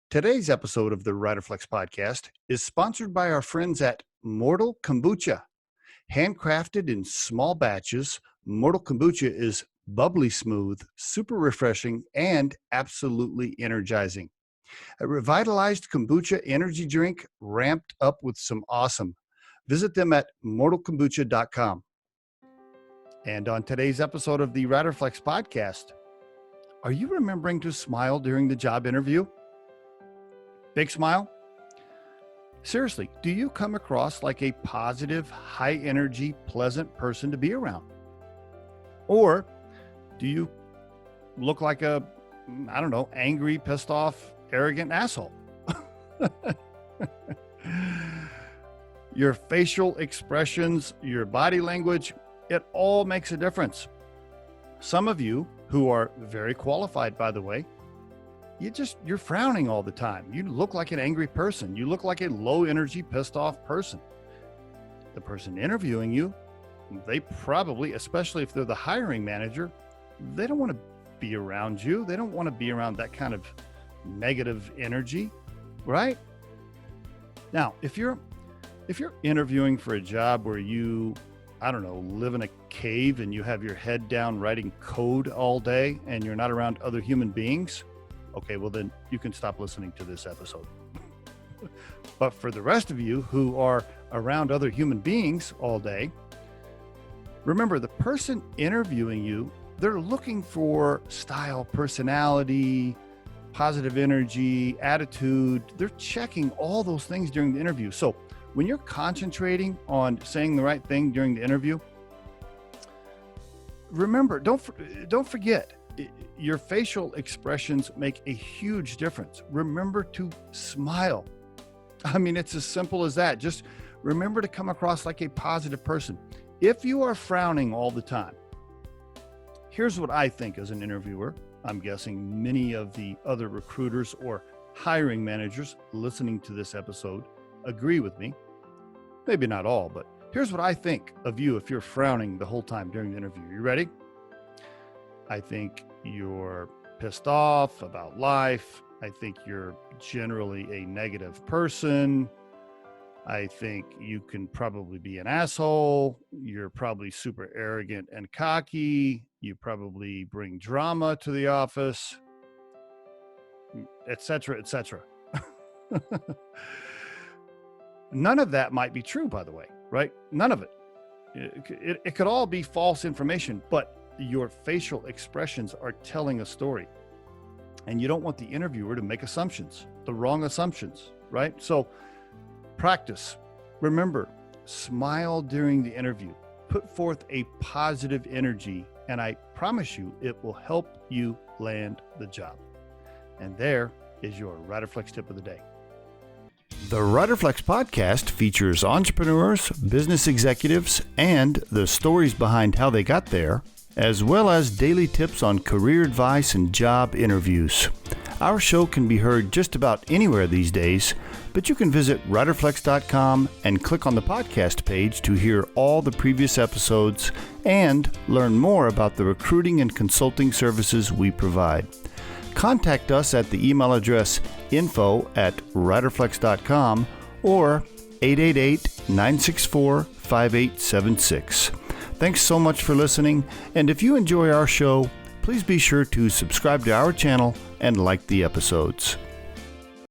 Today's episode of the Riderflex podcast is sponsored by our friends at Mortal Kombucha. Handcrafted in small batches, Mortal Kombucha is bubbly smooth, super refreshing, and absolutely energizing. A revitalized kombucha energy drink ramped up with some awesome. Visit them at mortalkombucha.com. And on today's episode of the Riderflex podcast, are you remembering to smile during the job interview? Big smile? Seriously, do you come across like a positive, high energy, pleasant person to be around? Or do you look like a, angry, pissed off, arrogant asshole? Your facial expressions, your body language, it all makes a difference. Some of you who are very qualified, by the way, you're frowning all the time. You look like an angry person. You look like a low energy, pissed off person. The person interviewing you, they probably, especially if they're the hiring manager, they don't want to be around you. They don't want to be around that kind of negative energy, right? Now, if you're interviewing for a job where you, live in a cave and you have your head down writing code all day and you're not around other human beings, okay, well then you can stop listening to this episode. But for the rest of you who are around other human beings all day, remember the person interviewing you, they're looking for style, personality, positive energy, attitude. They're checking all those things during the interview. So when you're concentrating on saying the right thing during the interview, remember, don't forget, your facial expressions make a huge difference. Remember to smile. I mean, it's as simple as that. Just remember to come across like a positive person. If you are frowning all the time, here's what I think as an interviewer. I'm guessing many of the other recruiters or hiring managers listening to this episode agree with me. Maybe not all, but here's what I think of you if you're frowning the whole time during the interview. You ready? I think you're pissed off about life. I think you're generally a negative person. I think you can probably be an asshole. You're probably super arrogant and cocky. You probably bring drama to the office, etc., etc. None of that might be true, by the way, right? None of it. It could all be false information, but your facial expressions are telling a story. And you don't want the interviewer to make assumptions, the wrong assumptions, right? So practice. Remember, smile during the interview. Put forth a positive energy, and I promise you it will help you land the job. And there is your Riderflex tip of the day. The Riderflex podcast features entrepreneurs, business executives, and the stories behind how they got there, as well as daily tips on career advice and job interviews. Our show can be heard just about anywhere these days, but you can visit riderflex.com and click on the podcast page to hear all the previous episodes and learn more about the recruiting and consulting services we provide. Contact us at the email address info@riderflex.com or 888-964-5876. Thanks so much for listening, and if you enjoy our show, please be sure to subscribe to our channel and like the episodes.